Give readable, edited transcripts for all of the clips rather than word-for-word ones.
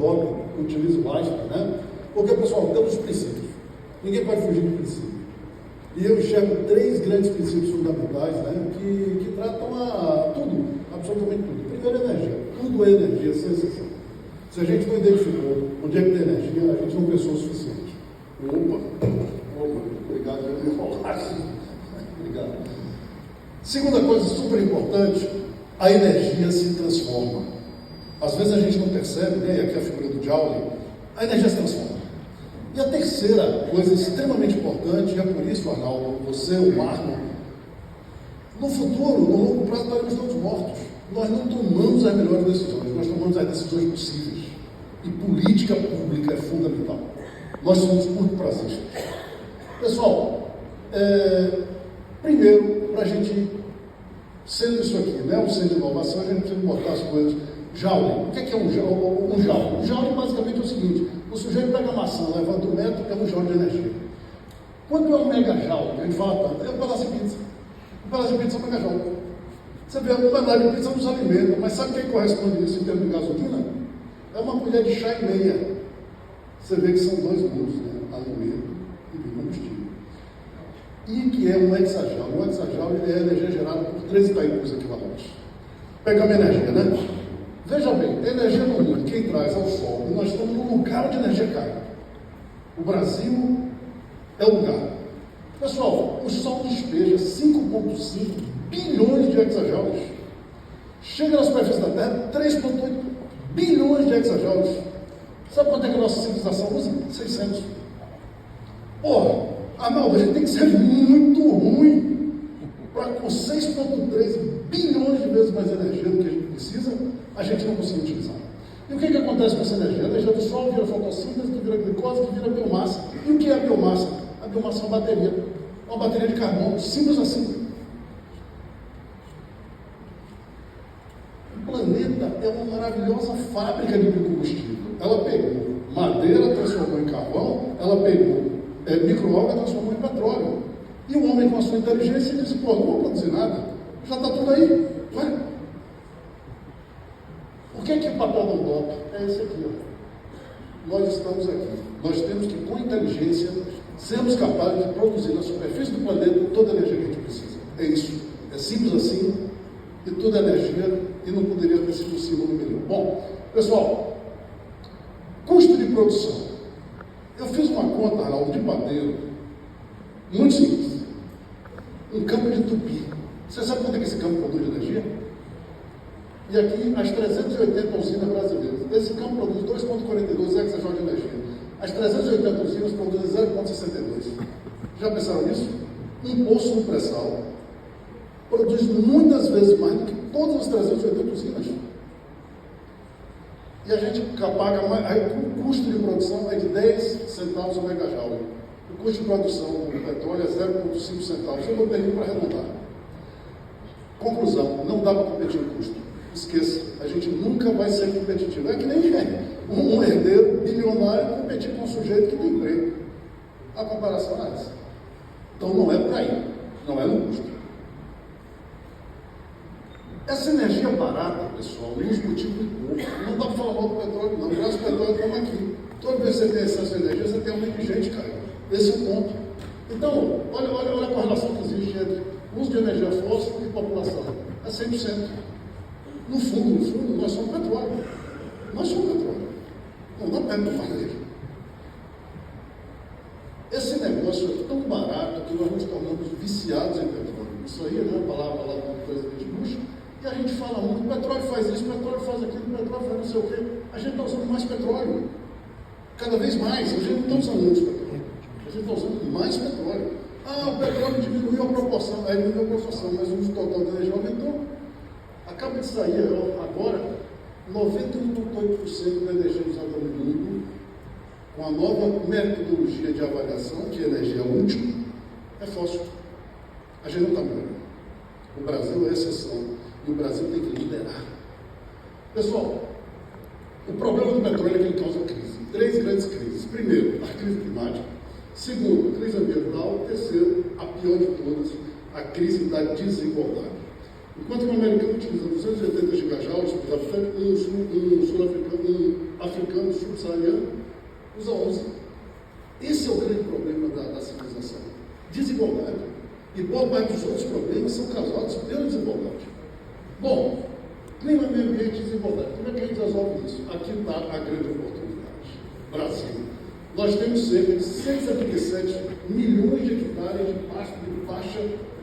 jogo, utilizo o Einstein, né? Porque, pessoal, temos princípios. Ninguém pode fugir de princípio. E eu enxergo 3 grandes princípios fundamentais, né, que tratam a tudo, absolutamente tudo. Primeiro, energia. Tudo é energia, sem exceção. Se a gente não identificou onde é que tem energia, a gente não pensou o suficiente. Opa, obrigado, eu me enrolasse. Obrigado. Segunda coisa super importante, a energia se transforma. Às vezes a gente não percebe, né, e aqui a figura do Joule, a energia se transforma. E a terceira coisa extremamente importante, e é por isso, Arnaldo, você, o Marlon, no futuro, no longo prazo, estaremos todos mortos. Nós não tomamos as melhores decisões, nós tomamos as decisões possíveis. E política pública é fundamental. Nós somos curto-prazistas. Pessoal, primeiro, para a gente, sendo isso aqui, né, um centro de inovação, a gente precisa botar as coisas. Joule. O que é um joule? Um joule basicamente é o seguinte: o sujeito pega a maçã, levanta o metro, é um joule de energia. Quanto é um megajoule? A gente fala tanto, é um pedaço de pizza. Um pedaço de pizza é um megajoule. Você vê, um pedaço de pizza nos alimenta, mas sabe o que corresponde a isso em termos de gasolina? É uma colher de chá e meia. Você vê que são 2 mundos, né? Alimento e combustível. E que é um hexajoule. O hexajoule é a energia gerada por 3 Itaipus equivalentes. Pegamos energia, né? Veja bem, a energia no mundo, quem traz é o Sol, e nós estamos num lugar onde a energia cai. O Brasil é o lugar. Pessoal, o Sol despeja 5,5 bilhões de hexajoules. Chega na superfície da Terra, 3,8 bilhões de hexajoules. Sabe quanto é que a nossa civilização usa? 600. Porra, Arnaldo, a gente tem que ser muito ruim para, com 6,3 bilhões de vezes mais energia do que a gente precisa, a gente não consegue utilizar. E o que acontece com essa energia? A energia do Sol vira fotossíntese, que vira glicose, que vira biomassa. E o que é a biomassa? A biomassa é uma bateria. Uma bateria de carbono, simples assim. O planeta é uma maravilhosa fábrica de biocombustível. Ela pegou madeira, transformou em carvão, ela pegou micro-alga, transformou em petróleo. E o homem, com a sua inteligência, disse: pô, não vou produzir nada, já está tudo aí, não é? O que é o papel do DOP? É esse aqui, ó. Nós estamos aqui. Nós temos que, com inteligência, sermos capazes de produzir na superfície do planeta toda a energia que a gente precisa. É isso. É simples assim, e toda a energia, e não poderia ter sido possível no melhor. Bom, pessoal, custo de produção. Eu fiz uma conta, Arnaldo, de padeiro, muito simples. Um campo de tupi. Você sabe quanto é que esse campo produz de energia? E aqui, as 380 usinas brasileiras. Esse campo produz 2,42 hexajoules de energia. As 380 usinas produzem 0,62. Já pensaram nisso? Um poço no pré-sal produz muitas vezes mais do que todas as 380 usinas. E a gente paga mais. Aí, o custo de produção é de 10 centavos o megajoule. O custo de produção do petróleo é 0,5 centavos. Eu não tenho para arredondar. Conclusão: não dá para competir no custo. Esqueça, a gente nunca vai ser competitivo. É que nem um herdeiro bilionário competir com um sujeito que tem emprego. A comparação é essa. Então não é por aí, não é no custo. Essa energia barata, pessoal, nos multiplicou. Não dá para falar mal do petróleo, não. O nosso petróleo está aqui. Toda vez que você tem excesso de energia, você tem aumento de gente, cara. Esse é o ponto. Então, olha a correlação que existe entre uso de energia fóssil e população. É 100%. No fundo, nós somos petróleo. Nós somos petróleo. Não dá tempo de fazer. Esse negócio é tão barato que nós nos tornamos viciados em petróleo. Isso aí é uma palavra lá do presidente Bush. E a gente fala muito: o petróleo faz isso, o petróleo faz aquilo, o petróleo faz não sei o quê. A gente está usando mais petróleo. Cada vez mais. A gente não está usando menos petróleo. A gente está usando mais petróleo. Ah, o petróleo diminuiu a proporção. Aí diminuiu a proporção, mas o uso total da energia aumentou. Acaba de sair agora 91,8% da energia usada no mundo, com a nova metodologia de avaliação, que é energia útil, é fóssil. A gente não está melhorando. O Brasil é exceção. E o Brasil tem que liderar. Pessoal, o problema do petróleo é que ele causa crise. 3 grandes crises. Primeiro, a crise climática. Segundo, a crise ambiental. Terceiro, a pior de todas, a crise da desigualdade. Enquanto o americano utiliza 280 gigajoules por habitante, um sul-africano, africano, subsaariano, usa 11. Esse é o grande problema da civilização. Desigualdade. E boa parte dos outros problemas são causados pela desigualdade. Bom, clima, meio ambiente e desigualdade. Como é que a gente resolve isso? Aqui está a grande oportunidade. Brasil. Nós temos cerca de 177 milhões de hectares de pasto de baixa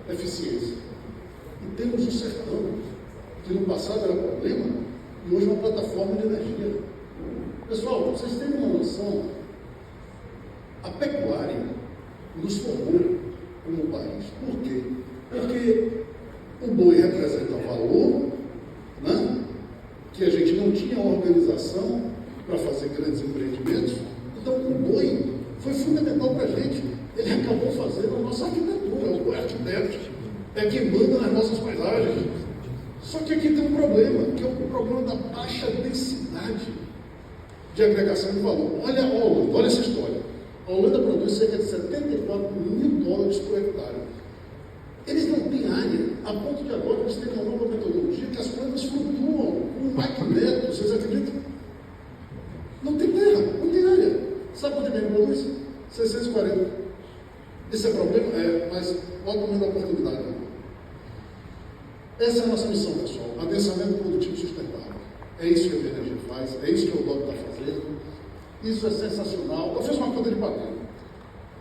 eficiência. E temos o sertão, que no passado era problema, e hoje é uma plataforma de energia. Pessoal, para vocês terem uma noção, a pecuária nos formou como país. Por quê? Porque o boi representa valor, né? Que a gente não tinha organização para fazer grandes empreendimentos. Então, o boi foi fundamental para a gente. Ele acabou fazendo a nossa arquitetura. O boi arquiteto é quem manda nas nossas paisagens. Só que aqui tem um problema, que é o problema da baixa densidade de agregação de valor. Olha a Holanda, olha essa história. A Holanda produz cerca de 74 mil dólares por hectare. Eles não têm área, a ponto de agora eles têm uma nova metodologia que as plantas flutuam com um magneto. Vocês acreditam? Não tem terra, não tem área. Sabe quanto é que ele produz? 640. Esse é problema? É, mas olha o tamanho da oportunidade. Essa é a nossa missão, pessoal. Adensamento produtivo sustentável. É isso que a BNG faz, é isso que o DOC está fazendo. Isso é sensacional. Eu fiz uma conta de papel.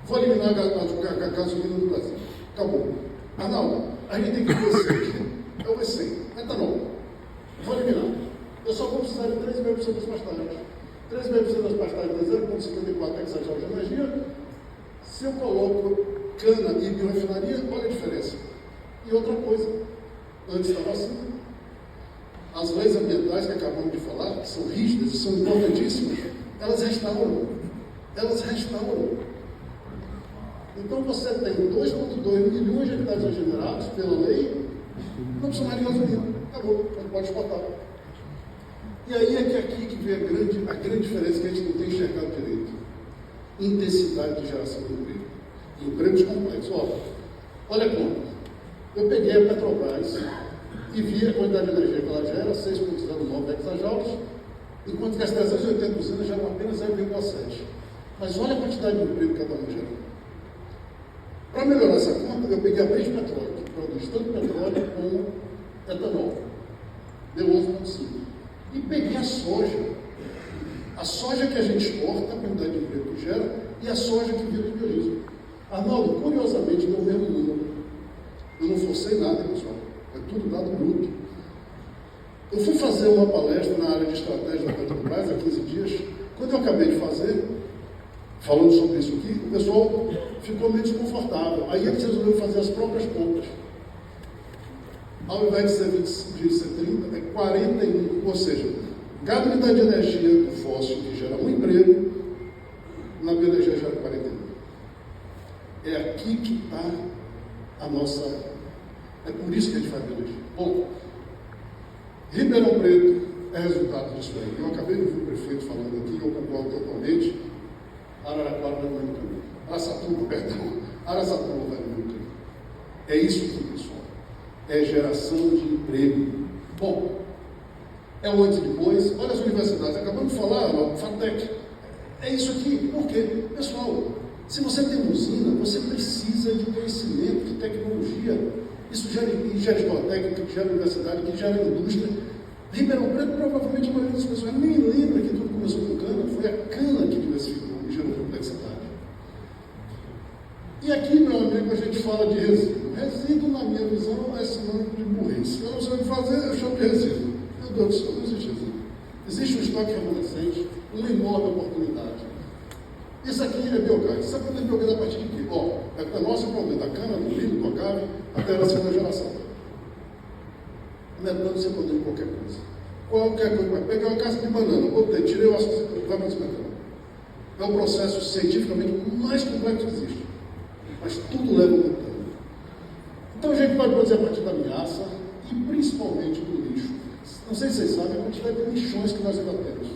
Vou eliminar a gasolina do Brasil. Acabou. Arnaldo, a gente tem que ver esse. É o E100, etanol. Vou eliminar. Eu só vou precisar de 3,5% das pastagens. 3,5% das pastagens de 0,54 hexajoules de energia. Se eu coloco cana e biorefinaria, olha a diferença. E outra coisa, antes da vacina, as leis ambientais que acabamos de falar, que são rígidas e são importantíssimas, elas restauram. Elas restauram. Então você tem 2,2 milhões de hectares regenerados pela lei, não precisa mais de gasolina. Acabou, não pode exportar. E aí é que aqui que vem a grande diferença que a gente não tem enxergado direito. Intensidade de geração de emprego. Empregos complexos. Olha como. Eu peguei a Petrobras e vi a quantidade de energia que ela gera, 6,09 hexajoules, enquanto que as 380 usinas geram apenas 0,7. Mas olha a quantidade de emprego que cada uma gera. Para melhorar essa conta, eu peguei a British Petroleum, que produz tanto petróleo como etanol. Deu 11,5. E peguei a soja. A soja que a gente exporta, a quantidade de emprego que gera, e a soja que vira de biodiesel. Arnaldo, curiosamente, deu o mesmo número. Eu não forcei nada, pessoal. É tudo dado bruto. Eu fui fazer uma palestra na área de estratégia da Petrobras há 15 dias. Quando eu acabei de fazer, falando sobre isso aqui, o pessoal ficou meio desconfortável. Aí eles resolveram fazer as próprias contas. Ao invés de ser 25, de ser 30, é 41. Ou seja, cada unidade de energia do fóssil que gera um emprego, na bioenergia gera 41. É aqui que está a nossa... É por isso que a gente faz bioenergia. Bom, Ribeirão Preto é resultado disso aí. Eu acabei de ouvir o prefeito falando aqui, eu concordo totalmente. Araraquara vai no mesmo caminho. Araçatuba, perdão. Araçatuba vai no mesmo caminho. É isso aqui, pessoal. É geração de emprego. Bom, é o antes e depois. Olha as universidades. Acabamos de falar, a FATEC. É isso aqui. Por quê? Pessoal, se você tem uma usina, você precisa de conhecimento, de tecnologia. Isso gera gestão técnica, que gera universidade, que gera indústria. Ribeirão Preto, provavelmente, a maioria das pessoas nem lembra que tudo começou com cana. Foi a cana que diversificou e gerou complexidade. E aqui, meu amigo, a gente fala de resíduo. Resíduo, na minha visão, é sinônimo de burrice. Eu não sei o que fazer, eu chamo de resíduo. Meu Deus do céu, não existe resíduo. Existe um estoque remanescente, uma enorme oportunidade. Isso aqui é biogás. Sabe quando é biogás a partir de quê? Bom, é nosso problema, da cana, do milho, do cacau, até a segunda geração. Metano você pode de qualquer coisa. Qualquer coisa. Pegar uma casca de banana, botei, tirei o açúcar, vai para metano. É o processo cientificamente mais complexo que existe. Mas tudo leva ao metano. Então a gente pode produzir a partir da ameaça e principalmente do lixo. Não sei se vocês sabem a quantidade de lixões que nós ainda temos.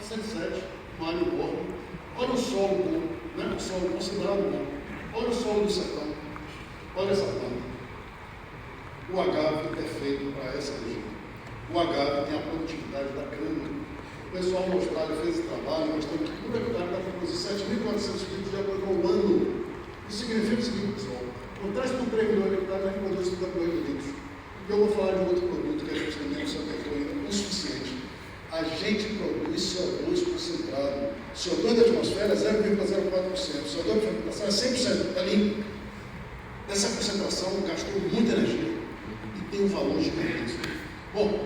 107, Mário Borba. Olha o solo bom, né? O solo considerado bom. Olha o solo do sertão. Olha essa planta. O agave é feito para essa região. O agave tem a produtividade da cana pessoal na Austrália fez esse trabalho, nós temos que por hectare está produzindo 7.400 litros de água ao ano. Isso significa o seguinte, pessoal, com 3,3 milhões de hectares, a gente produz 50 milhões de litros. E eu vou falar de outro produto que a gente também não se atentou ainda, o suficiente. A gente produz CO2 concentrado. CO2 da atmosfera é 0,04%. CO2 da atmosfera é 100%, é limpo. Essa concentração gastou muita energia e tem um valor gigantesco. Bom,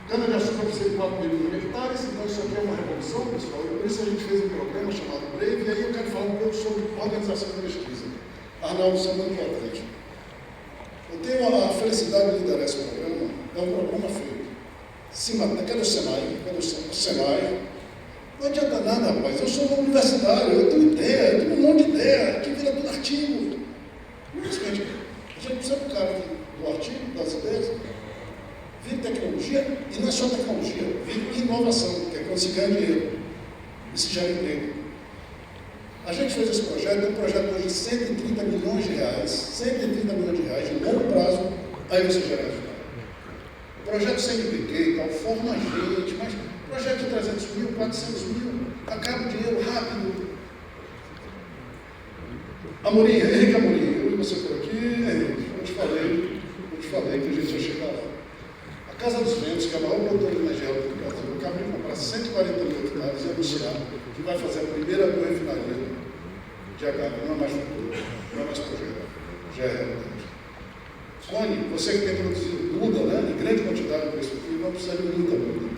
cana-de-açúcar precisa de 4 milhões de hectares, então isso aqui é uma revolução, pessoal, e por isso a gente fez um programa chamado Brave, e aí eu quero falar um pouco sobre organização da pesquisa. Arnaldo, isso é muito importante. Eu tenho a felicidade de liderar esse programa, é um programa feito. Cadê o Senai? Não adianta nada, rapaz, eu sou um universitário, eu tenho ideia, eu tenho um monte de ideia, aqui vira tudo artigo. Simplesmente, a gente precisa do cara do artigo, das ideias, vir tecnologia, e não é só tecnologia, vir inovação, que é quando se ganha dinheiro e se gera emprego. A gente fez esse projeto, é um projeto hoje de 130 milhões de reais, 130 milhões de reais, de longo prazo, aí você gera resultado. O projeto sem IPQ e tal, forma a gente, mas projeto de 300 mil, 400 mil, acaba o dinheiro rápido. Amorim, Henrique Amorim, eu e você por aqui, Henrique, eu te falei que a gente ia chegar lá. A Casa dos Ventos, que é a maior produtora de energia eólica do Brasil, acaba de comprar 140 mil hectares e anunciar que vai fazer a primeira refinaria de HV, não é mais futuro, não é mais projeto, já é realidade. Cone, você que tem produzido muda, né, em grande quantidade para isso aqui, não precisa de muita muda.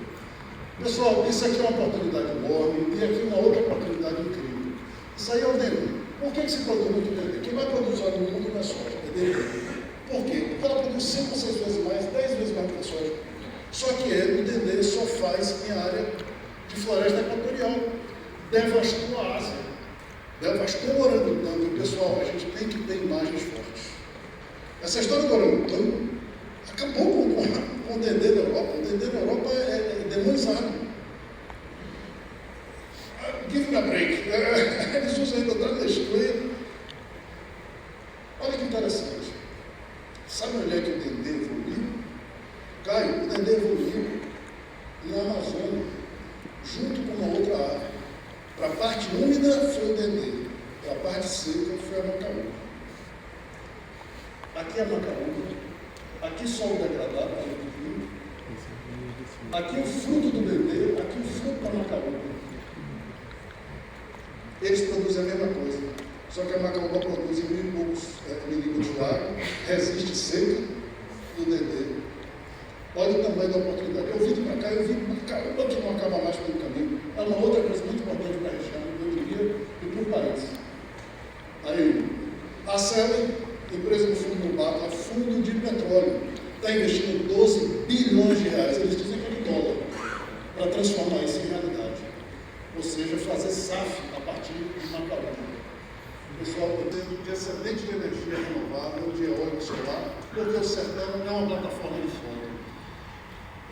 Pessoal, isso aqui é uma oportunidade enorme e aqui uma outra oportunidade incrível. Isso aí é o DD. Por que se produz muito DD? Quem vai produzir no mundo não é soja, é DD. Por quê? Porque ela produz 5 ou 6 vezes mais, 10 vezes mais que a soja. Só que o DD só faz em área de floresta equatorial. Devastou a Ásia. Devastou o orangotango. Pessoal, a gente tem que ter imagens fortes. Essa história do orangotango acabou com o DD da Europa. O DD da Europa é demonizado. Give me a break. Eles usam ainda da Nestlé. Olha que interessante. Sabe onde é que o DD evoluiu? Caio, o DD evoluiu na Amazônia, junto com uma outra árvore. Para a parte úmida foi o DD, para a parte seca foi a macaúba. Aqui é a macaúba, aqui solo degradado, aqui o fruto do DD, aqui o fruto da macaúba. Eles produzem a mesma coisa, só que a macaúba produz em 1.000 e poucos milímetros de água, resiste seca do DD. Olha o tamanho da oportunidade. Eu vim para cá, eu vim para cá, que não acaba mais pelo caminho. É uma outra coisa muito importante para a região, eu diria, e para o país. Aí, a Selen, empresa do fundo do Bata, fundo de petróleo, está investindo 12 bilhões de reais, eles dizem que é de dólar, para transformar isso em realidade. Ou seja, fazer SAF a partir de Macaúba. Pessoal, eu tenho de excedente de energia renovável, de eólico solar, porque o sertão é uma plataforma de fogo.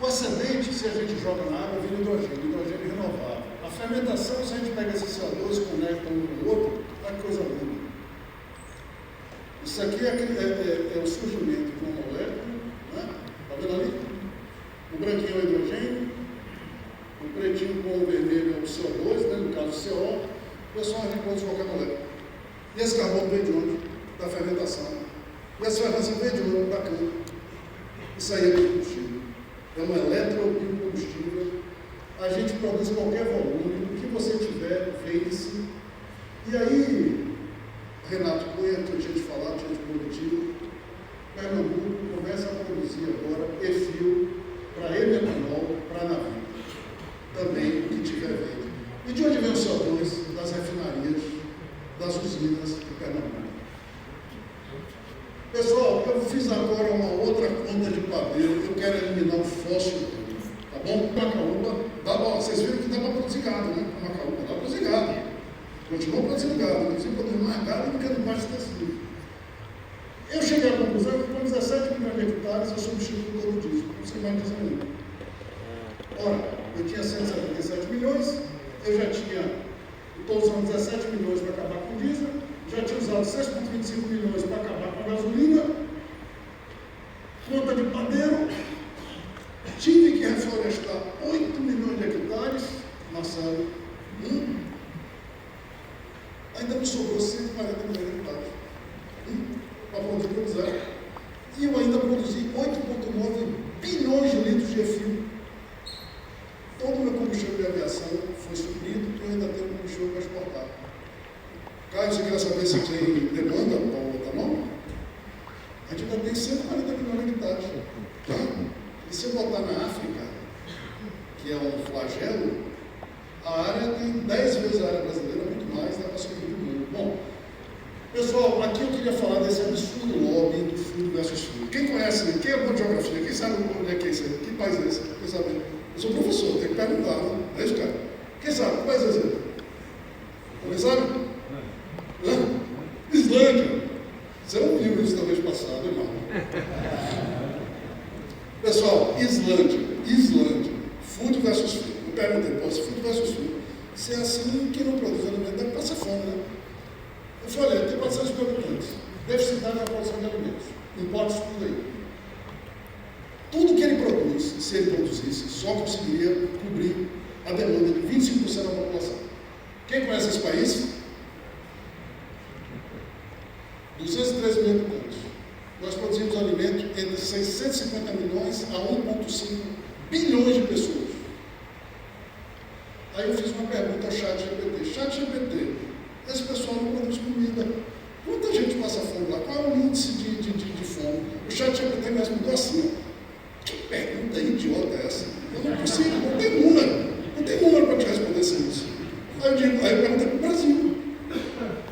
O excedente, se a gente joga na água, vira hidrogênio renovável. A fermentação, se a gente pega esse CO2, conecta um com o outro, é coisa linda. Isso aqui é o surgimento de uma molécula, né? Está vendo ali? O branquinho é o hidrogênio, o pretinho com o vermelho é o CO2, né? No caso o CO. O pessoal a gente pode qualquer molécula. E esse carbono vem de onde? Da fermentação. E essa fermentação vem de onde? Da cana. Isso aí é combustível. É um eletrobiocombustível. A gente produz qualquer volume, o que você tiver, vende-se. E aí, Renato Cunha, que eu tinha te falado, tinha te prometido, Pernambuco começa a produzir agora efil para etanol para navio. Também o que tiver vende. E de onde vem o CO2? Das refinarias, das usinas de Pernambuco. Pessoal, eu fiz agora uma outra conta de padeiro, eu quero eliminar o fósforo, tá bom? Macaúba, vocês viram que dá para produzir gado, né? Macaúba dá para produzir gado. Continua produzindo gado, inclusive produzindo mais gado do que no baixo tecido. Eu cheguei à conclusão que com 17 milhões de hectares eu substituo todo o diesel, não sei mais dizer ainda. Ora, eu tinha 177 milhões, eu já tinha, estou usando 17 milhões para acabar com o diesel, já tinha usado 6,25 milhões para acabar com a gasolina, conta de padeiro, tive que reflorestar 8 milhões de hectares. me sobrou 140 milhões de hectares para produzir. E eu ainda produzi 8,9 bilhões de litros de refil. Todo o meu combustível de aviação foi suprido e eu ainda tenho combustível para exportar. Caio, você quer saber se tem demanda para o etanol? A gente ainda tem 140 milhões de hectares. Tá? E se eu botar na África, que é um flagelo, a área tem 10 vezes a área brasileira, muito mais, dá para subir do mundo. Bom, pessoal, aqui eu queria falar desse absurdo lobby do fundo versus fundo. Quem conhece, quem é bom de geografia, quem sabe onde é que é isso aí? Que país é esse? Quem sabe? Eu sou professor, tenho que perguntar, né? É isso, cara? Quem sabe? Que país é esse? Alguém sabe? Islândia. Você não viu isso da vez passada, irmão? Pessoal, Islândia, food versus food. Eu perguntei, pô, se food versus food, se é assim, quem não produz alimento deve passar fome, né? Eu falei, tem 400 habitantes, deficitário na produção de alimentos, importa isso tudo aí. Tudo que ele produz, se ele produzisse, só conseguiria cobrir a demanda de 25% da população. Quem conhece esse país? 213 mil habitantes. Nós produzimos alimento entre 650 milhões a 1,5 bilhões de pessoas. Aí eu fiz uma pergunta ao ChatGPT. ChatGPT, esse pessoal não produz comida. Quanta gente passa fome lá? Qual é o índice de fome? O ChatGPT me respondeu assim: que pergunta idiota é essa? Eu não consigo, não tem número para te responder esse índice. Aí eu perguntei para o Brasil.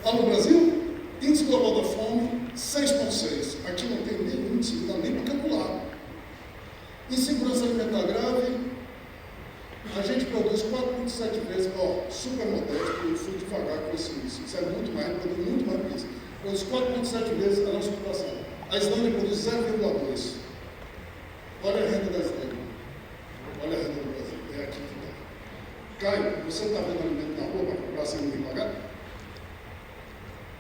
Lá no Brasil, índice global da fome, 6,6. Aqui não tem nem índice, não dá nem para calcular. Insegurança alimentar grave, a gente produz 4,7 vezes, super modesto, eu fui devagar com esse índice. Isso é muito mais, produz muito mais que isso. Produz 4,7 vezes a nossa população. A Islândia produz 0,2. Olha a renda da Islândia. Olha a renda do Brasil. É aqui que está. Caio, você está vendo alimento na rua para comprar sem ninguém pagar?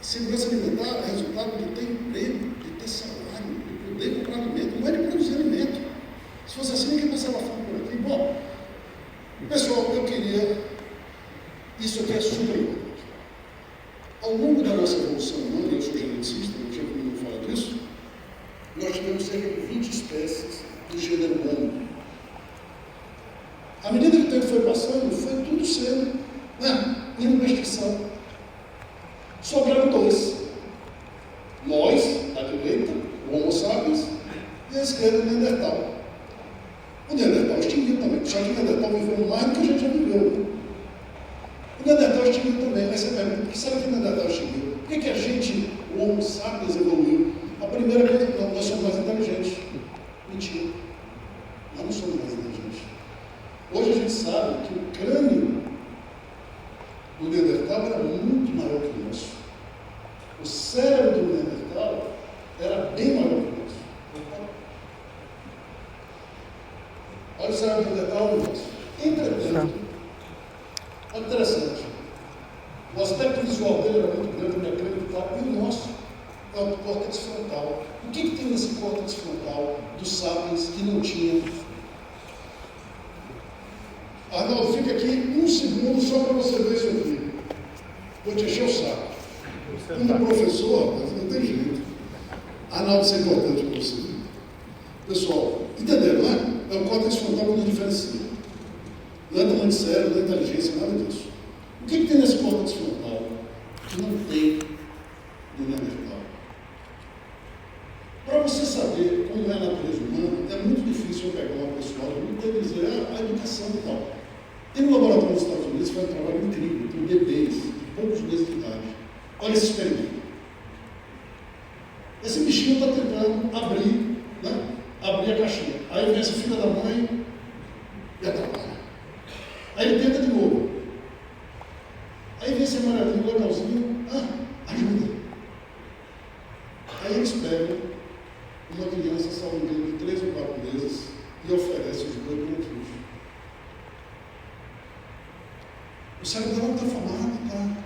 Segurança alimentar é resultado de ter emprego, de ter salário, de poder comprar alimento, não é de produzir alimento. Se fosse assim, ninguém passava fome por aqui. Bom, pessoal, eu queria. Isso aqui é super importante. Ao longo da nossa evolução humana, eu sou geneticista, não tinha como não falar disso, nós tivemos cerca de 20 espécies do gênero humano. À medida que o tempo foi passando, foi tudo sendo indo para extinção. Sobraram dois. Nós, à direita, o Homo sapiens, e à esquerda, o Neandertal. O Neandertal extinguiu também, só que o Neandertal viveu mais do que a gente já viveu. O Neandertal extinguiu também. Aí você pergunta, por que será que o Neandertal extinguiu? Por que a gente, o Homo sapiens, evoluiu? A primeira coisa, não, nós somos mais inteligentes. Mentira. Nós não somos mais inteligentes. Hoje a gente sabe que o crânio do Neandertal era muito maior que o nosso. O cérebro do Neandertal era bem maior que o nosso. Olha o cérebro do Neandertal do nosso. Entretanto, olha que interessante. O aspecto visual dele era muito grande, ele é crânio e tal, e o nosso é o córtex frontal. O que tem nesse córtex frontal dos sapiens que não tinha? Arnaldo, fica aqui um segundo só para você ver isso aqui. Vou te encher o saco. Como professor, não tem jeito. Arnaldo, isso é importante para você. Pessoal, entenderam, né? É o córtex frontal que nos diferencia. Não é tamanho de cérebro, não é inteligência, nada disso. O que tem nesse córtex frontal que não tem no Neandertal? Para você saber como é a natureza humana, é muito difícil eu pegar uma pessoa e dizer a educação e tal. Tem um laboratório nos Estados Unidos que faz um trabalho incrível com bebês de poucos meses de idade. Olha esse experimento. Esse bichinho está tentando abrir, abrir a caixinha. Aí vem essa filha da mãe e atrapalha. Aí ele tenta de novo. Aí vem esse amarelinho legalzinho, ajuda. Aí eles pegam uma criança, salvo engano, de 3 ou 4 meses e oferece os 2 bonequinhos. O cérebro dela não está formado, tá?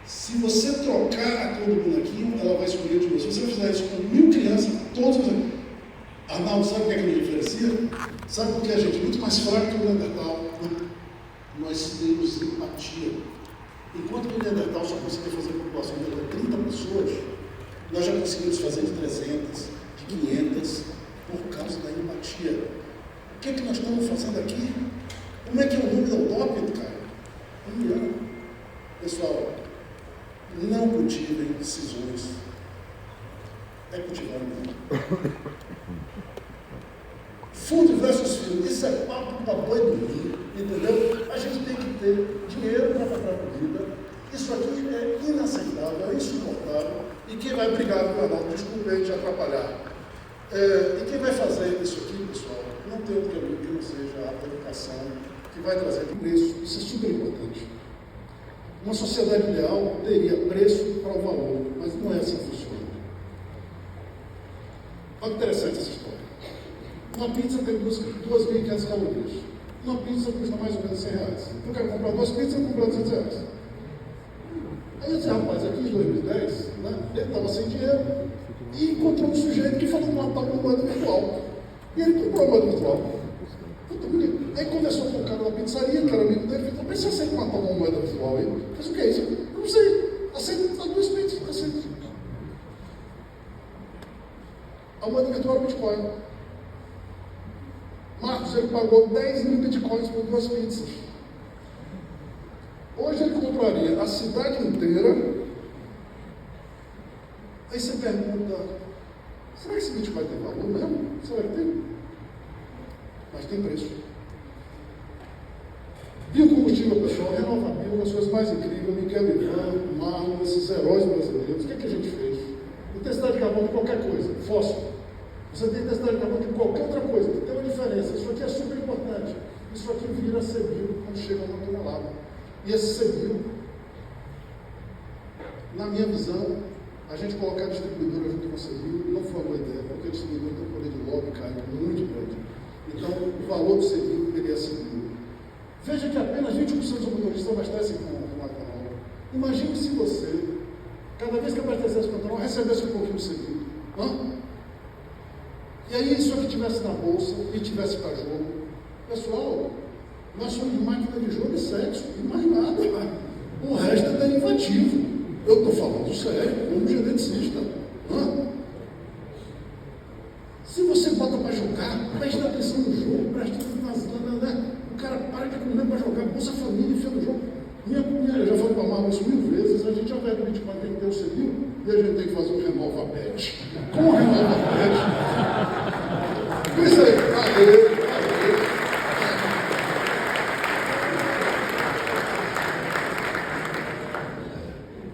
Se você trocar a cor do bonequinho, ela vai escolher de novo. Se você fizer isso com 1000 crianças, todos os... Arnaldo, sabe o que é que nos diferencia? Sabe por que a gente é muito mais fraco que o Neandertal? Nós temos empatia. Enquanto que o Neandertal só conseguia fazer população de até 30 pessoas, nós já conseguimos fazer de 300, de 500, por causa da empatia. O que é que nós estamos fazendo aqui? Como é que é o número utópico, cara? 1 milhão. Pessoal, não cultivem cisões. É cultivar mesmo. Fundo versus filho, isso é papo para boi dormir, entendeu? A gente tem que ter dinheiro para comprar comida. Isso aqui é inaceitável, é insuportável. E quem vai brigar com o canal, desculpe aí te atrapalhar. E quem vai fazer isso aqui, pessoal, não tem outro caminho que não seja a educação, que vai trazer preço. Isso é super importante. Uma sociedade ideal teria preço para o valor, mas não é assim que funciona. Olha que interessante essa história. Uma pizza tem 2.500 calorias. Uma pizza custa mais ou menos 100 reais. Eu quero comprar 2 pizzas e comprar 200 reais. Aí esse rapaz aqui, em 2010, né, ele estava sem dinheiro e encontrou um sujeito que falou uma tal de moeda virtual. E ele comprou a moeda virtual. Puta bonito. Aí conversou com o cara da pizzaria, que era amigo dele, e falou: mas você aceita uma tal de moeda virtual aí? Eu falei: o que é isso? Eu não sei. Aceita as 2 pizzas. Aceita. A moeda virtual é o Bitcoin. Marcos, ele pagou 10 mil bitcoins por 2 pizzas. Hoje ele compraria a cidade inteira. Aí você pergunta: será que esse bitcoin tem valor mesmo? Será que tem? Mas tem preço. Biocombustível, pessoal, renovável, uma das coisas mais incríveis. Miguel Ivan, Marlon, esses heróis brasileiros. O que é que a gente fez? Intensidade de carbono de qualquer coisa, fósforo. Você tem intensidade de carbono de qualquer outra coisa, tem uma diferença. Isso aqui é super importante. Isso aqui vira CBio quando chega a uma tonelada. E esse CBio, na minha visão, a gente colocar a distribuidora junto com o CBio não foi uma boa ideia, porque a distribuidora tem um poder de lobby, cara, muito grande. Então, o valor do CBio teria CBio. Veja que apenas 20% dos motoristas abastecem com etanol. Imagine se você, cada vez que abastecesse com etanol, recebesse um pouquinho de CBio. E aí, isso aqui estivesse na bolsa e tivesse para jogo. Pessoal, nós somos máquina de jogo e sexo, e mais nada. O resto é derivativo. Eu estou falando sério, como geneticista. Se você bota para jogar, preste atenção no jogo, preste atenção né? O cara para de comer para jogar, Bolsa Família enfia no jogo. Minha já foi para Marvel isso 1000 vezes, a gente já vai no Bitcoin, tem que ter o CBio, e a gente tem que fazer um renova bet. Como renova bet? Isso aí, valeu.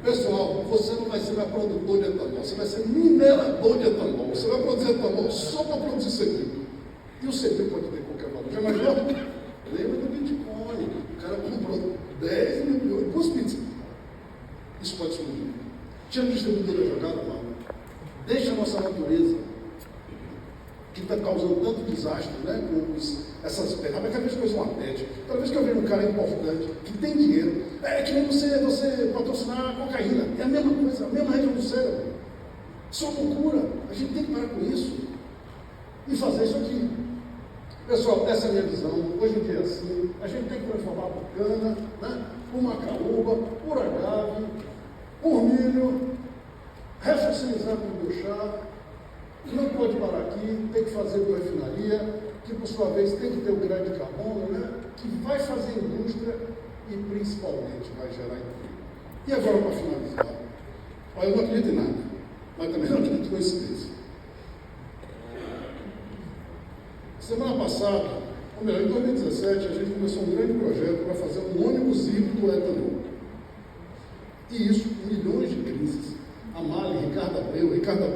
Pessoal, você não vai ser mais produtor de etanol, você vai ser minerador de etanol. Você vai produzir etanol só para produzir CBio. E o CBio pode ter qualquer valor. Já imaginou? Lembra do Bitcoin? O cara comprou 10 milhões, 2 pizzas. Isso pode explodir. Tinha um distribuidor jogado, mano. Deixa a nossa natureza, que está causando tanto desastre, né? Com essas pernas. Cada vez que eu vejo uma pet, cada vez que eu vejo um cara importante, que tem dinheiro, é que nem você patrocinar a cocaína. É a mesma coisa, a mesma região do cérebro. Isso é uma loucura. A gente tem que parar com isso e fazer isso aqui. Pessoal, essa é a minha visão. Hoje em dia é assim. A gente tem que transformar por cana, né? Por macaúba, por agave, por milho, refossilizar com biochar. Não pode parar aqui, tem que fazer com refinaria, que por sua vez tem que ter o crédito de carbono, né? Que vai fazer indústria e principalmente vai gerar emprego. E agora, para finalizar, olha, eu não acredito em nada, mas também não acredito em coincidência. Semana passada, ou melhor, em 2017, a gente começou um grande projeto para fazer um ônibus híbrido etanol. E isso, milhões de crises. A Mali, Ricardo Abreu estava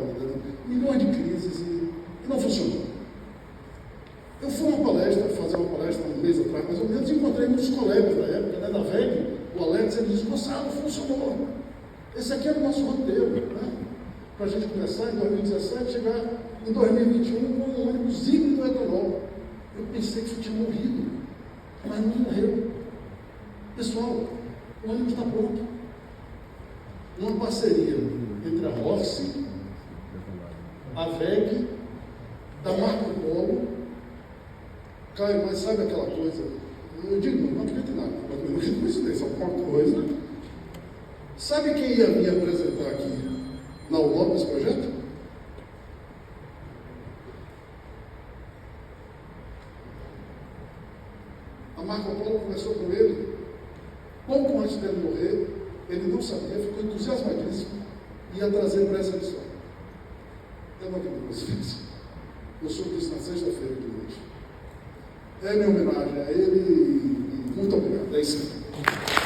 lidando, milhões de crises e não funcionou. Eu fui fazer uma palestra um mês atrás, mais ou menos, e encontrei muitos colegas da época, né, da VEG, o Alex, ele disse: Gonçalo, funcionou. Esse aqui era o nosso roteiro, né? Para a gente começar em 2017, chegar em 2021 com um ônibus híbrido etanol. Eu pensei que isso tinha morrido, mas não morreu. Pessoal, o ônibus está pronto. Uma parceria entre a Rossi, a VEG, da Marco Polo. Caio, mas sabe aquela coisa? Eu digo, não acredito em nada, não acredito em coincidência, alguma coisa. Sabe quem ia me apresentar aqui na ULOP desse projeto? A Marco Polo conversou com ele, pouco antes dele morrer, ele não sabia, ficou entusiasmadíssimo e ia trazer para essa missão. Eu não acredito nisso. Eu soube disso na sexta-feira de noite. É minha homenagem a ele e muito obrigado. É isso aí.